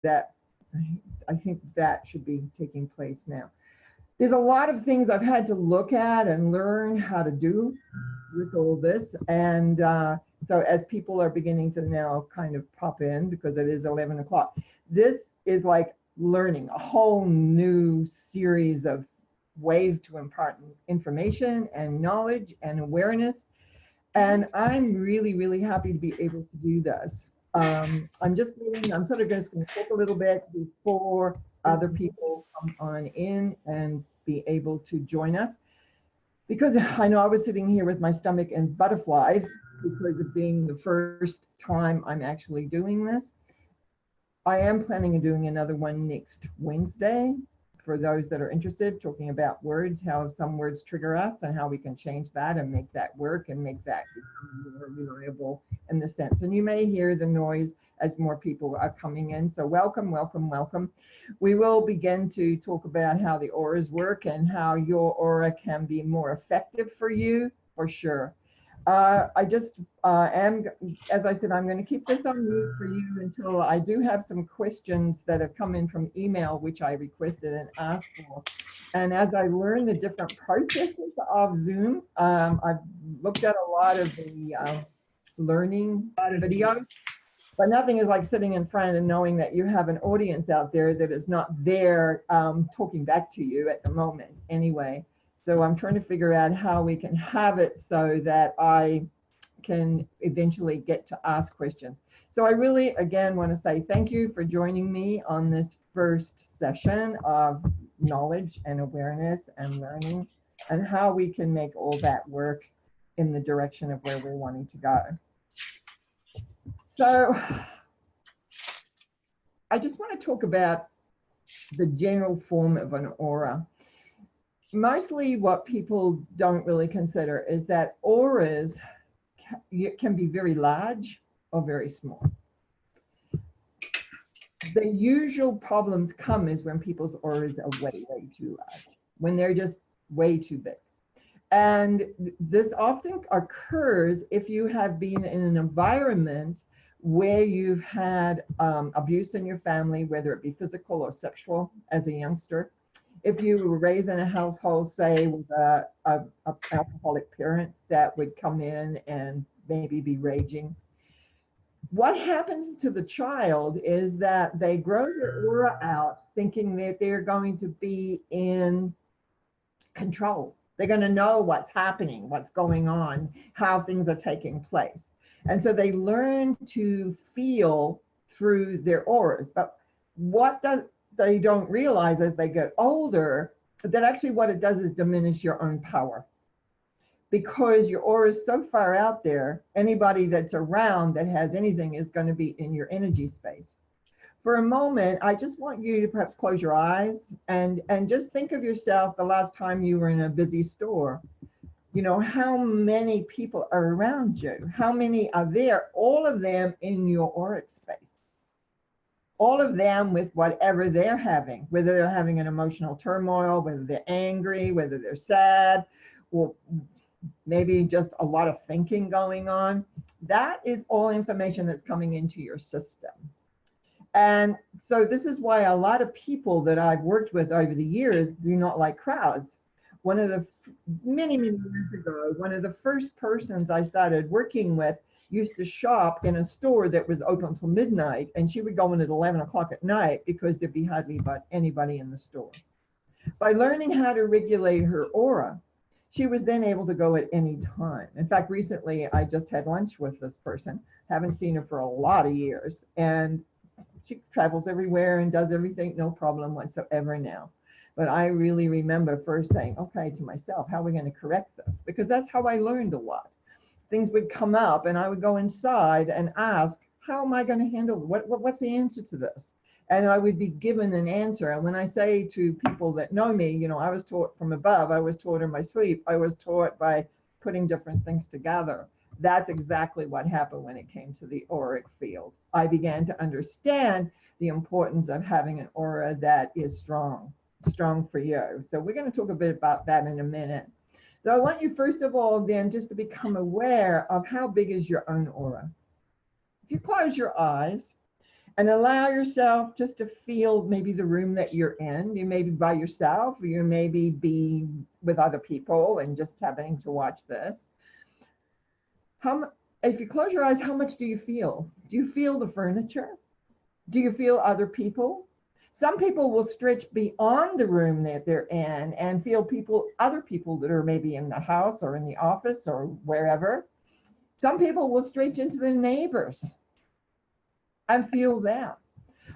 that, I think that should be taking place now. There's a lot of things I've had to look at and learn how to do with all this. And so as people are beginning to now kind of pop in, because it is 11 o'clock, this is like learning a whole new series of ways to impart information and knowledge and awareness. And I'm really, really happy to be able to do this. I'm sort of just going to talk a little bit before other people come on in and be able to join us. Because I know I was sitting here with my stomach in butterflies because of being the first time I'm actually doing this. I am planning on doing another one next Wednesday for those that are interested, talking about words, how some words trigger us and how we can change that and make that work and make that become more reliable in the sense. And you may hear the noise as more people are coming in. So welcome, welcome, welcome. We will begin to talk about how the auras work and how your aura can be more effective for you, for sure. I just am, as I said, I'm going to keep this on mute for you until I do have some questions that have come in from email, which I requested and asked for. And as I learn the different processes of Zoom, I've looked at a lot of the learning videos, but nothing is like sitting in front and knowing that you have an audience out there that is not there talking back to you at the moment anyway. So I'm trying to figure out how we can have it so that I can eventually get to ask questions. So I really, again, want to say thank you for joining me on this first session of knowledge and awareness and learning and how we can make all that work in the direction of where we're wanting to go. So I just want to talk about the general form of an aura. Mostly what people don't really consider is that auras can be very large or very small. The usual problems come is when people's auras are way, way too large, when they're just way too big. And this often occurs if you have been in an environment where you've had abuse in your family, whether it be physical or sexual as a youngster. If you were raised in a household, say, with a alcoholic parent that would come in and maybe be raging, what happens to the child is that they grow their aura out thinking that they're going to be in control. They're going to know what's happening, what's going on, how things are taking place. And so they learn to feel through their auras. But what they don't realize as they get older, that actually what it does is diminish your own power. Because your aura is so far out there, anybody that's around that has anything is going to be in your energy space. For a moment, I just want you to perhaps close your eyes and just think of yourself the last time you were in a busy store. You know, how many people are around you? How many are there? All of them in your auric space. All of them with whatever they're having, whether they're having an emotional turmoil, whether they're angry, whether they're sad, or maybe just a lot of thinking going on. That is all information that's coming into your system. And so this is why a lot of people that I've worked with over the years do not like crowds. One of the many years ago, one of the first persons I started working with used to shop in a store that was open till midnight, and she would go in at 11 o'clock at night because there'd be hardly anybody in the store. By learning how to regulate her aura, she was then able to go at any time. In fact, recently I just had lunch with this person, haven't seen her for a lot of years, and she travels everywhere and does everything, no problem whatsoever now. But I really remember first saying, okay, to myself, how are we going to correct this? Because that's how I learned a lot. Things would come up and I would go inside and ask, how am I going to handle it? What's the answer to this? And I would be given an answer. And when I say to people that know me, you know, I was taught from above, I was taught in my sleep, I was taught by putting different things together. That's exactly what happened when it came to the auric field. I began to understand the importance of having an aura that is strong for you. So we're going to talk a bit about that in a minute. So I want you first of all then just to become aware of how big is your own aura. If you close your eyes And allow yourself just to feel maybe the room that you're in. You may be by yourself, or you maybe be with other people and just having to watch this. If you close your eyes, how much do you feel? Do you feel the furniture? Do you feel other people? Some people will stretch beyond the room that they're in and feel other people that are maybe in the house or in the office or wherever. Some people will stretch into the neighbors and feel them.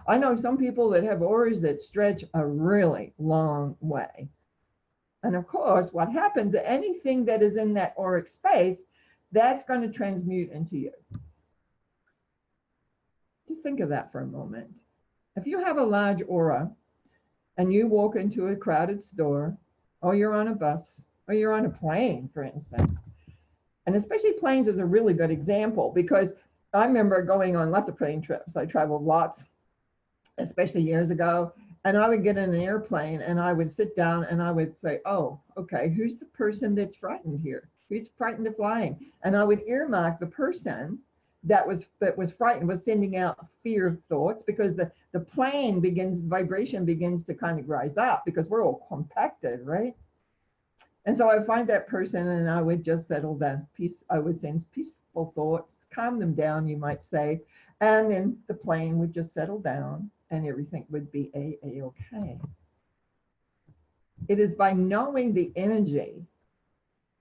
I know some people that have auras that stretch a really long way. And of course, what happens, anything that is in that auric space, that's going to transmute into you. Just think of that for a moment. If you have a large aura and you walk into a crowded store, or you're on a bus, or you're on a plane, for instance, and especially planes is a really good example, because I remember going on lots of plane trips. I traveled lots, especially years ago, and I would get in an airplane and I would sit down and I would say, oh, okay, who's the person that's frightened here? Who's frightened of flying? And I would earmark the person that was frightened, was sending out fear thoughts, because the plane vibration begins to kind of rise up because we're all compacted, right? And so I find that person and I would just settle down. I would send peaceful thoughts, calm them down, you might say, and then the plane would just settle down and everything would be okay. It is by knowing the energy,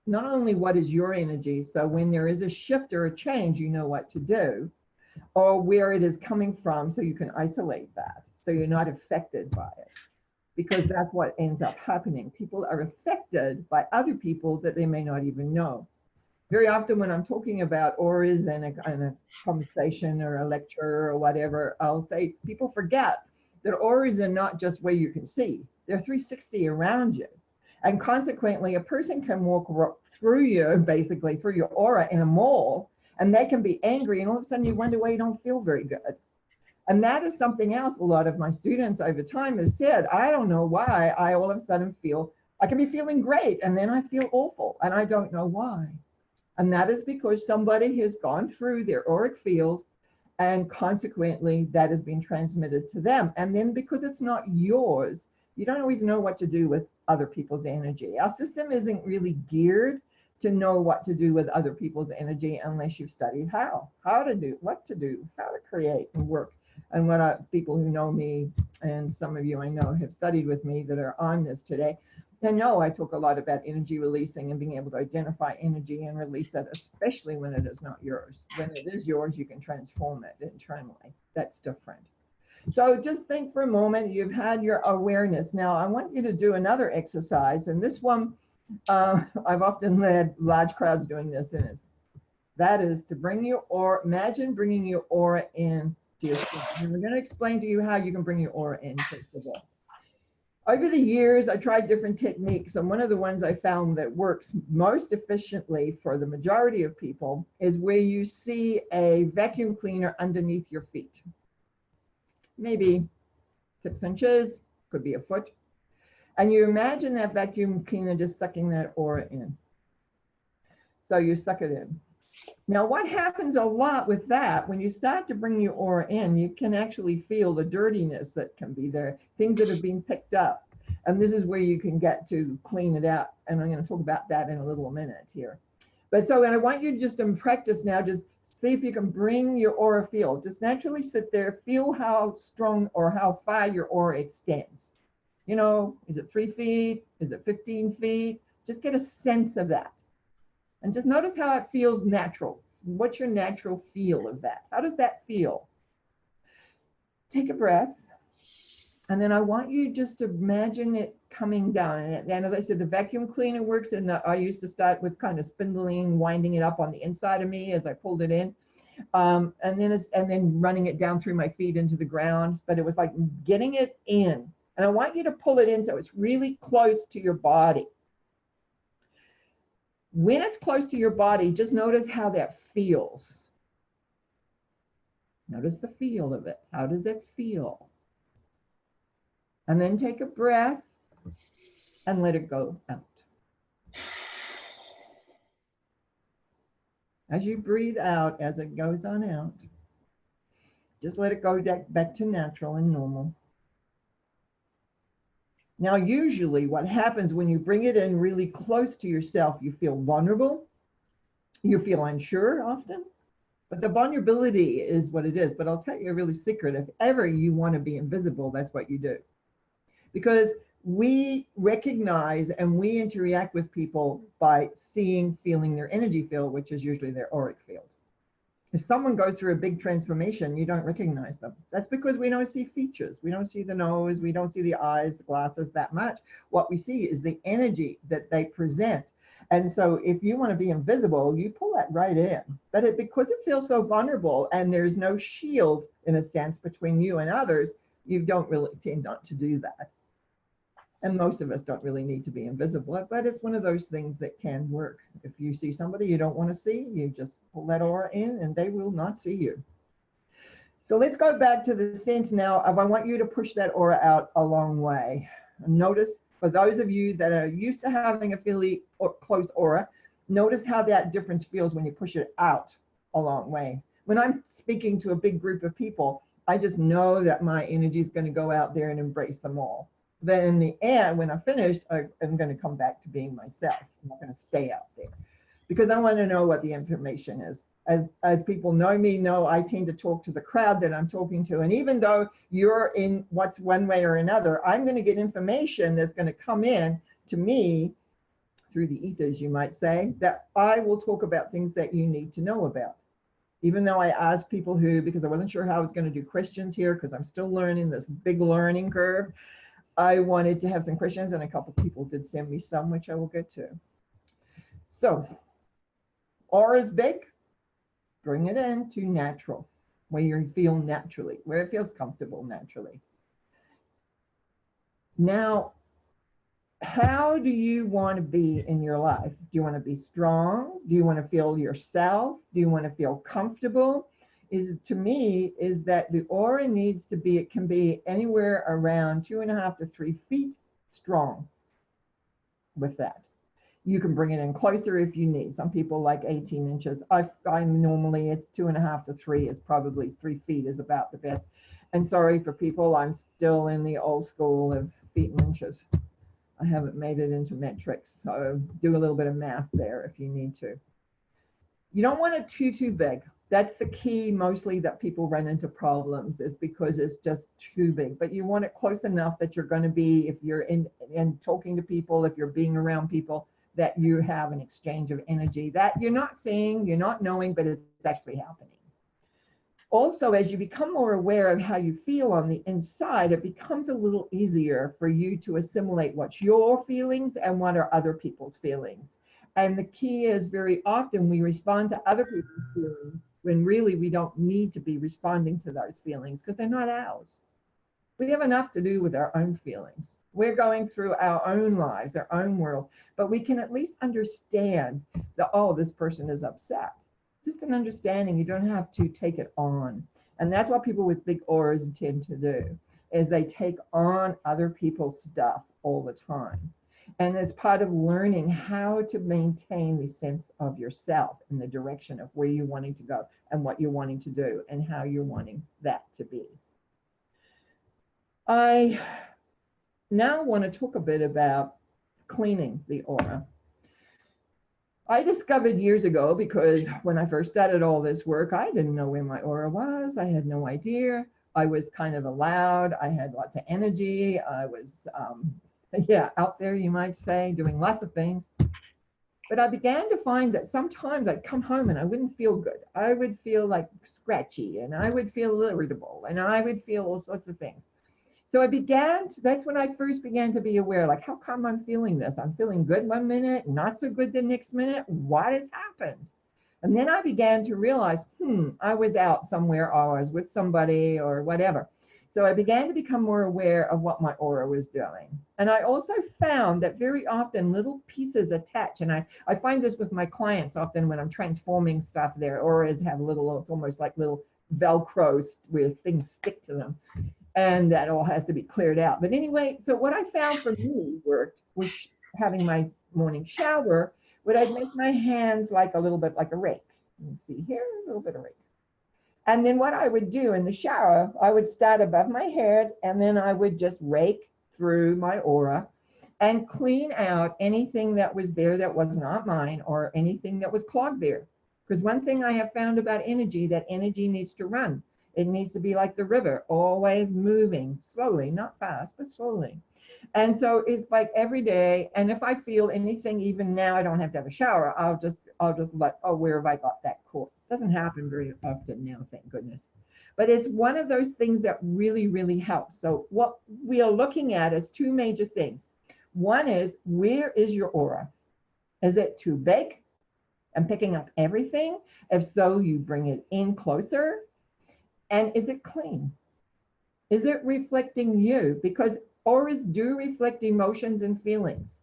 not only what is your energy, so when there is a shift or a change, you know what to do, or where it is coming from, so you can isolate that, so you're not affected by it. Because that's what ends up happening. People are affected by other people that they may not even know. Very often when I'm talking about auras in a conversation or a lecture or whatever, I'll say people forget that auras are not just where you can see. They're 360 around you. And consequently, a person can walk through you, basically through your aura in a mall, and they can be angry, and all of a sudden you wonder why you don't feel very good. And that is something else a lot of my students over time have said, I don't know why I all of a sudden feel, I can be feeling great and then I feel awful and I don't know why. And that is because somebody has gone through their auric field and consequently that has been transmitted to them. And then because it's not yours, you don't always know what to do with other people's energy. Our system isn't really geared to know what to do with other people's energy unless you've studied how to do, what to do, how to create and work. And people who know me, and some of you I know have studied with me that are on this today, and know I talk a lot about energy releasing and being able to identify energy and release it, especially when it is not yours. When it is yours, you can transform it internally. That's different. So just think for a moment, you've had your awareness. Now I want you to do another exercise, and this one, I've often led large crowds doing this, and that is to bring your aura, imagine bringing your aura in to your skin. And we're going to explain to you how you can bring your aura in, first of all. Over the years, I tried different techniques, and one of the ones I found that works most efficiently for the majority of people is where you see a vacuum cleaner underneath your feet. Maybe 6 inches, could be a foot. And you imagine that vacuum cleaner just sucking that aura in. So you suck it in. Now, what happens a lot with that, when you start to bring your aura in, you can actually feel the dirtiness that can be there, things that have been picked up. And this is where you can get to clean it out. And I'm going to talk about that in a little minute here. But so, and I want you just to practice now, just see if you can bring your aura field. Just naturally sit there, feel how strong or how far your aura extends. You know, is it 3 feet? Is it 15 feet? Just get a sense of that. And just notice how it feels natural. What's your natural feel of that? How does that feel? Take a breath. And then I want you just to imagine it coming down. And as I said, the vacuum cleaner works. And I used to start with kind of spindling, winding it up on the inside of me as I pulled it in. And then running it down through my feet into the ground. But it was like getting it in. And I want you to pull it in so it's really close to your body. When it's close to your body, just notice how that feels. Notice the feel of it. How does it feel? And then take a breath and let it go out. As you breathe out, as it goes on out, Just let it go back to natural and normal. Now, usually what happens when you bring it in really close to yourself, you feel vulnerable, you feel unsure often, but the vulnerability is what it is. But I'll tell you a really secret. If ever you want to be invisible, that's what you do. Because we recognize and we interact with people by seeing, feeling their energy field, which is usually their auric field. If someone goes through a big transformation, you don't recognize them. That's because we don't see features. We don't see the nose. We don't see the eyes, the glasses that much. What we see is the energy that they present. And so if you want to be invisible, you pull that right in. But because it feels so vulnerable and there's no shield, in a sense, between you and others, you don't really tend not to do that. And most of us don't really need to be invisible, but it's one of those things that can work. If you see somebody you don't want to see, you just pull that aura in and they will not see you. So let's go back to the sense now of I want you to push that aura out a long way. Notice, for those of you that are used to having a fairly close aura, notice how that difference feels when you push it out a long way. When I'm speaking to a big group of people, I just know that my energy is going to go out there and embrace them all. Then in the end, when I'm finished, I'm going to come back to being myself. I'm not going to stay out there because I want to know what the information is. As people know me, know I tend to talk to the crowd that I'm talking to. And even though you're in what's one way or another, I'm going to get information that's going to come in to me through the ethers, you might say, that I will talk about things that you need to know about. Even though I asked people because I wasn't sure how I was going to do questions here because I'm still learning this big learning curve. I wanted to have some questions and a couple of people did send me some, which I will get to. So, aura is big, bring it in to natural, where you feel naturally, where it feels comfortable naturally. Now, how do you want to be in your life? Do you want to be strong? Do you want to feel yourself? Do you want to feel comfortable? To me, is that the aura needs to be, it can be anywhere around 2.5 to 3 feet strong with that. You can bring it in closer if you need. Some people like 18 inches. I'm normally, it's 2.5 to 3 is probably 3 feet is about the best. And sorry for people, I'm still in the old school of feet and inches. I haven't made it into metrics. So do a little bit of math there if you need to. You don't want it too big. That's the key mostly that people run into problems is because it's just too big. But you want it close enough that you're going to be, if you're in talking to people, if you're being around people, that you have an exchange of energy that you're not seeing, you're not knowing, but it's actually happening. Also, as you become more aware of how you feel on the inside, it becomes a little easier for you to assimilate what's your feelings and what are other people's feelings. And the key is very often we respond to other people's feelings when really we don't need to be responding to those feelings because they're not ours. We have enough to do with our own feelings. We're going through our own lives, our own world, but we can at least understand that, oh, this person is upset. Just an understanding, you don't have to take it on. And that's what people with big auras tend to do, is they take on other people's stuff all the time. And it's part of learning how to maintain the sense of yourself in the direction of where you're wanting to go and what you're wanting to do and how you're wanting that to be. I now want to talk a bit about cleaning the aura. I discovered years ago, because when I first started all this work, I didn't know where my aura was. I had no idea. I was kind of loud. I had lots of energy. I was out there, you might say, doing lots of things. But I began to find that sometimes I'd come home and I wouldn't feel good. I would feel like scratchy and I would feel irritable and I would feel all sorts of things. So that's when I first began to be aware, like, how come I'm feeling this? I'm feeling good one minute, not so good the next minute. What has happened? And then I began to realize, I was out somewhere or I was with somebody or whatever. So I began to become more aware of what my aura was doing. And I also found that very often little pieces attach. And I find this with my clients often when I'm transforming stuff, their auras have it's almost like little Velcro where things stick to them. And that all has to be cleared out. But anyway, so what I found for me worked was having my morning shower, would I'd make my hands like a little bit like a rake. You can see here, a little bit of rake. And then what I would do in the shower, I would start above my head and then I would just rake through my aura and clean out anything that was there that was not mine or anything that was clogged there. Because one thing I have found about energy, that energy needs to run. It needs to be like the river, always moving slowly, not fast, but slowly. And so it's like every day. And if I feel anything, even now, I don't have to have a shower. I'll just like, oh, where have I got that cord? Doesn't happen very often now, thank goodness. But it's one of those things that really, really helps. So what we are looking at is two major things. One is, where is your aura? Is it too big and picking up everything? If so, you bring it in closer. And is it clean? Is it reflecting you? Because auras do reflect emotions and feelings.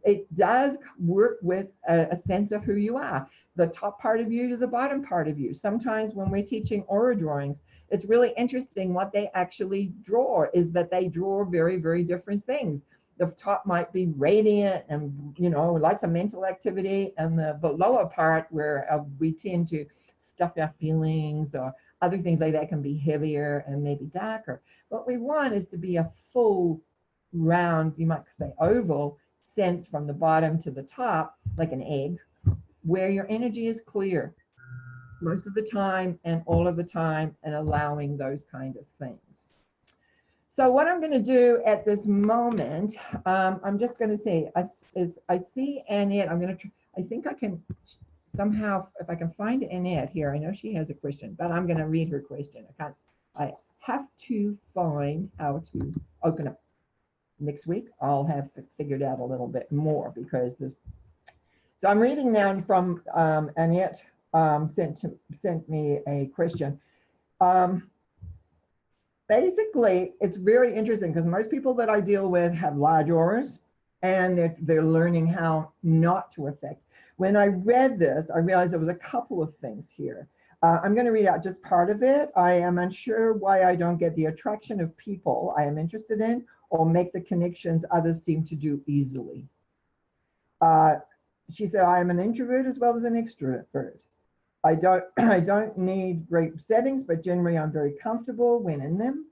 It does work with a sense of who you are, the top part of you to the bottom part of you. Sometimes when we're teaching aura drawings, it's really interesting what they actually draw is that they draw very, very different things. The top might be radiant and, lots of mental activity, and the lower part where we tend to stuff our feelings or other things like that can be heavier and maybe darker. What we want is to be a full round, you might say oval sense from the bottom to the top, like an egg, where your energy is clear most of the time and all of the time, and allowing those kind of things. So what I'm going to do at this moment, I'm just going to say, I see Annette. I think I can somehow, if I can find Annette here, I know she has a question, but I'm going to read her question. I have to find how to open up. Next week, I'll have figured out a little bit more because this. So I'm reading now from Annette sent me a question. Basically, it's very interesting because most people that I deal with have large auras and they're learning how not to affect. When I read this, I realized there was a couple of things here. I'm going to read out just part of it. I am unsure why I don't get the attraction of people I am interested in or make the connections others seem to do easily. She said, I am an introvert as well as an extrovert. I don't need great settings, but generally I'm very comfortable when in them.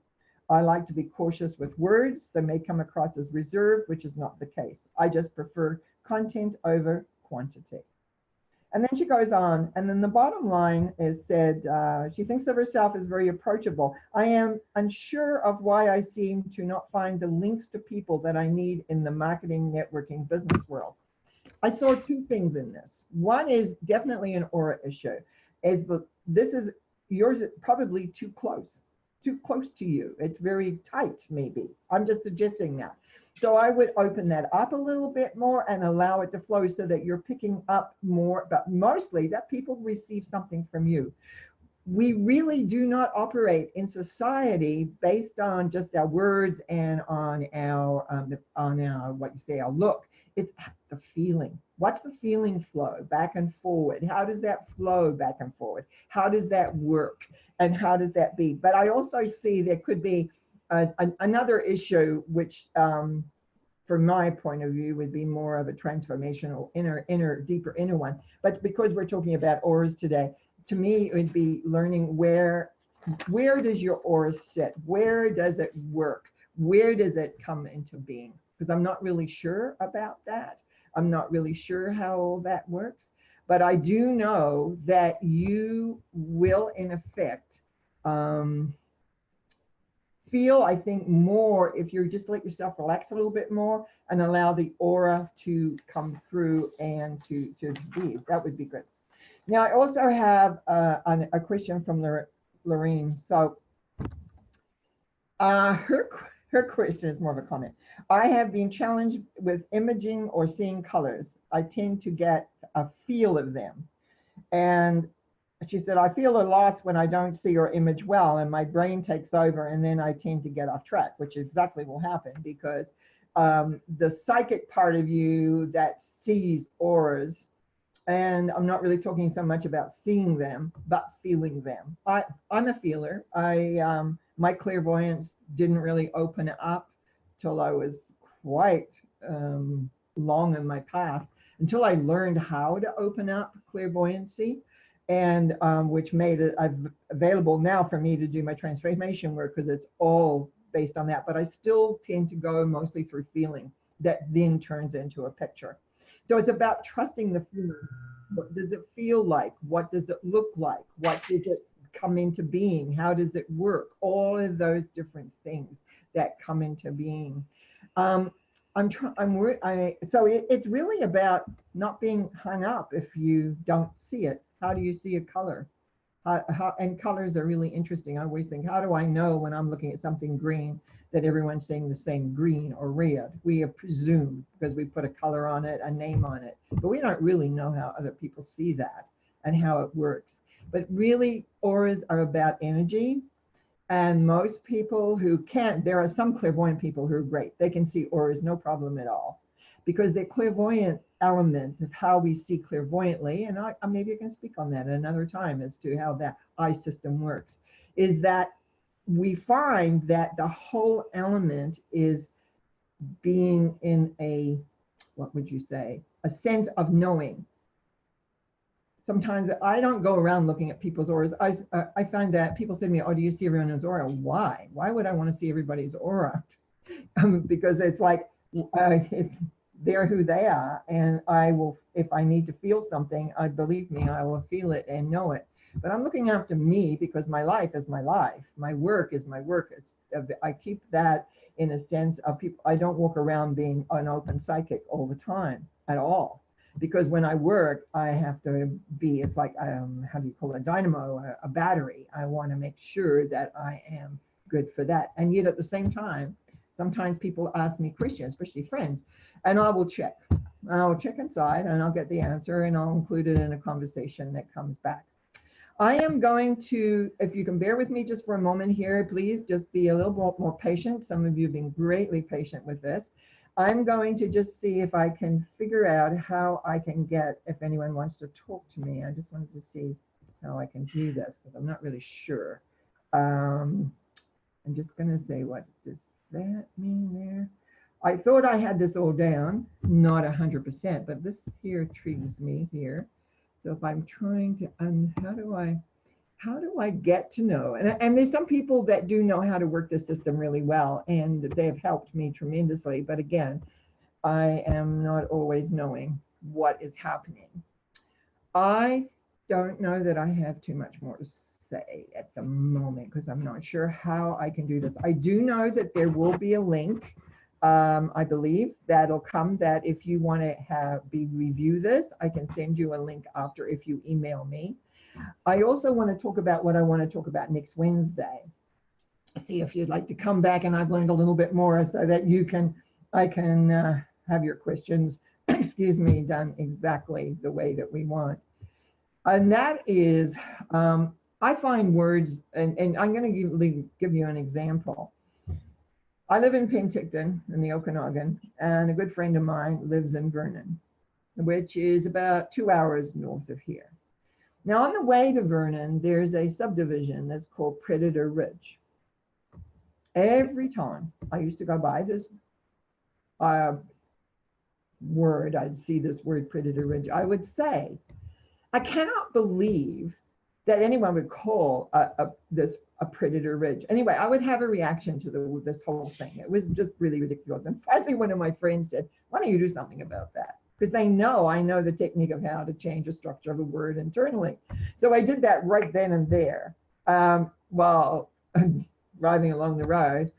I like to be cautious with words that may come across as reserved, which is not the case. I just prefer content over quantity. And then she goes on, and then the bottom line is said, she thinks of herself as very approachable. I am unsure of why I seem to not find the links to people that I need in the marketing, networking, business world. I saw two things in this. One is definitely an aura issue. Yours is probably too close to you. It's very tight, maybe. I'm just suggesting that. So I would open that up a little bit more and allow it to flow so that you're picking up more, but mostly that people receive something from you. We really do not operate in society based on just our words and on our our look. It's the feeling. What's the feeling flow back and forward? How does that flow back and forward? How does that work? And how does that be? But I also see there could be another issue, which from my point of view would be more of a transformational deeper inner one. But because we're talking about auras today, to me, it would be learning where does your aura sit? Where does it work? Where does it come into being? Because I'm not really sure about that. I'm not really sure how all that works. But I do know that you will, in effect, feel, I think, more if you just let yourself relax a little bit more and allow the aura to come through and to be. That would be good. Now, I also have a question from Lorraine. So her question is more of a comment. I have been challenged with imaging or seeing colors. I tend to get a feel of them. And she said, I feel a loss when I don't see or image well, and my brain takes over, and then I tend to get off track, which exactly will happen because the psychic part of you that sees auras, and I'm not really talking so much about seeing them, but feeling them. I'm a feeler. My clairvoyance didn't really open up till I was quite long in my path, until I learned how to open up clairvoyancy. and which made it available now for me to do my transformation work because it's all based on that. But I still tend to go mostly through feeling that then turns into a picture. So it's about trusting the feeling. What does it feel like? What does it look like? What does it come into being? How does it work? All of those different things that come into being. It's really about not being hung up if you don't see it. How do you see a color? And colors are really interesting. I always think, how do I know when I'm looking at something green that everyone's saying the same green or red? We presume because we put a color on it, a name on it, but we don't really know how other people see that and how it works. But really, auras are about energy. And most people who can't, there are some clairvoyant people who are great. They can see auras, no problem at all, because the clairvoyant element of how we see clairvoyantly, and maybe I can speak on that another time as to how that eye system works, is that we find that the whole element is being in a, what would you say, a sense of knowing. Sometimes I don't go around looking at people's auras. I find that people say to me, oh, do you see everyone's aura? Why? Why would I want to see everybody's aura? Because it's like, they're who they are. And I will, if I need to feel something, believe me, I will feel it and know it. But I'm looking after me because my life is my life. My work is my work. I keep that in a sense of people. I don't walk around being an open psychic all the time at all. Because when I work, I have to be, it's like, how do you call it, a dynamo, a battery. I want to make sure that I am good for that. And yet at the same time, sometimes people ask me questions, especially friends, and I will check. I'll check inside and I'll get the answer and I'll include it in a conversation that comes back. I am going to, if you can bear with me just for a moment here, please just be a little more patient. Some of you have been greatly patient with this. I'm going to just see if I can figure out how I can get, if anyone wants to talk to me. I just wanted to see how I can do this because I'm not really sure. I'm just going to say, what does that mean there? I thought I had this all down, not 100%, but this here triggers me here. So if I'm trying to, how do I get to know? And there's some people that do know how to work the system really well, and they have helped me tremendously. But again, I am not always knowing what is happening. I don't know that I have too much more to say at the moment because I'm not sure how I can do this. I do know that there will be a link. I believe that'll come, that if you want to review this, I can send you a link after if you email me. I also want to talk about what I want to talk about next Wednesday. See if you'd like to come back, and I've learned a little bit more so that I can have your questions, excuse me, done exactly the way that we want. And that is, I find words, and I'm going to give you an example. I live in Penticton in the Okanagan, and a good friend of mine lives in Vernon, which is about 2 hours north of here. Now, on the way to Vernon, there's a subdivision that's called Predator Ridge. Every time I used to go by this word, I'd see this word Predator Ridge, I would say, I cannot believe that anyone would call this a Predator Ridge. Anyway, I would have a reaction to this whole thing. It was just really ridiculous. And finally, one of my friends said, why don't you do something about that? Because I know the technique of how to change the structure of a word internally. So I did that right then and there while driving along the road.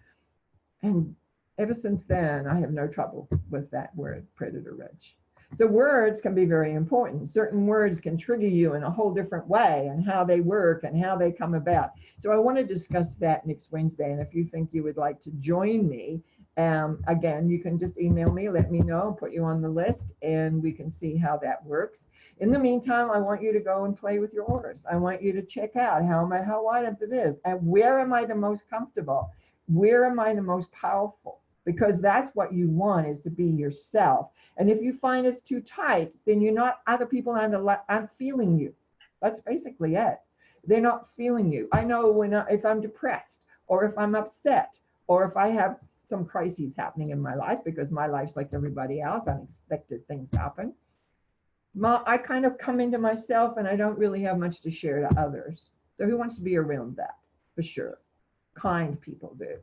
And ever since then, I have no trouble with that word, Predator Ridge. So words can be very important. Certain words can trigger you in a whole different way, and how they work and how they come about. So I want to discuss that next Wednesday. And if you think you would like to join me, again, you can just email me, let me know, put you on the list, and we can see how that works. In the meantime, I want you to go and play with your auras. I want you to check out how wide it is, and where am I the most comfortable? Where am I the most powerful? Because that's what you want, is to be yourself. And if you find it's too tight, then you're not, other people aren't feeling you. That's basically it. They're not feeling you. I know if I'm depressed, or if I'm upset, or if I have some crises happening in my life, because my life's like everybody else, unexpected things happen. I kind of come into myself and I don't really have much to share to others. So who wants to be around that? For sure. Kind people do.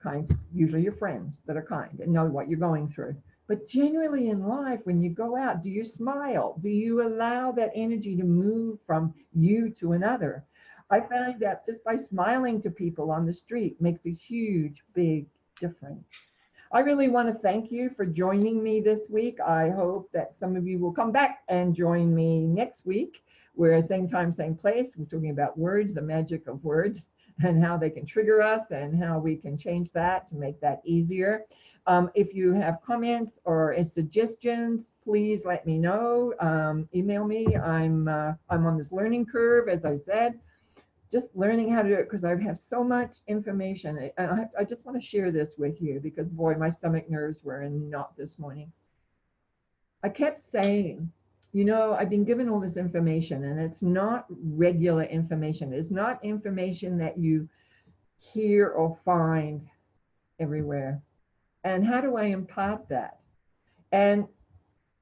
Kind, usually your friends that are kind and know what you're going through. But generally in life, when you go out, do you smile? Do you allow that energy to move from you to another? I find that just by smiling to people on the street makes a huge, big difference. I really want to thank you for joining me this week. I hope that some of you will come back and join me next week. We're at same time, same place. We're talking about words, the magic of words, and how they can trigger us and how we can change that to make that easier. If you have comments or suggestions, please let me know. Email me. I'm on this learning curve, as I said, just learning how to do it because I have so much information. And I just want to share this with you because, boy, my stomach nerves were in knot this morning. I kept saying, I've been given all this information and it's not regular information. It's not information that you hear or find everywhere. And how do I impart that? And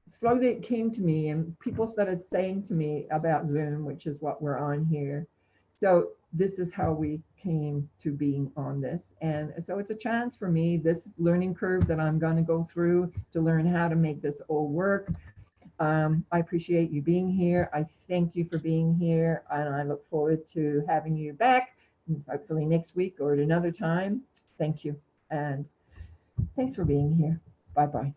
slowly it came to me, and people started saying to me about Zoom, which is what we're on here. So this is how we came to being on this. And so it's a chance for me, this learning curve that I'm going to go through to learn how to make this all work. I appreciate you being here. I thank you for being here. And I look forward to having you back, hopefully next week or at another time. Thank you. And thanks for being here. Bye-bye.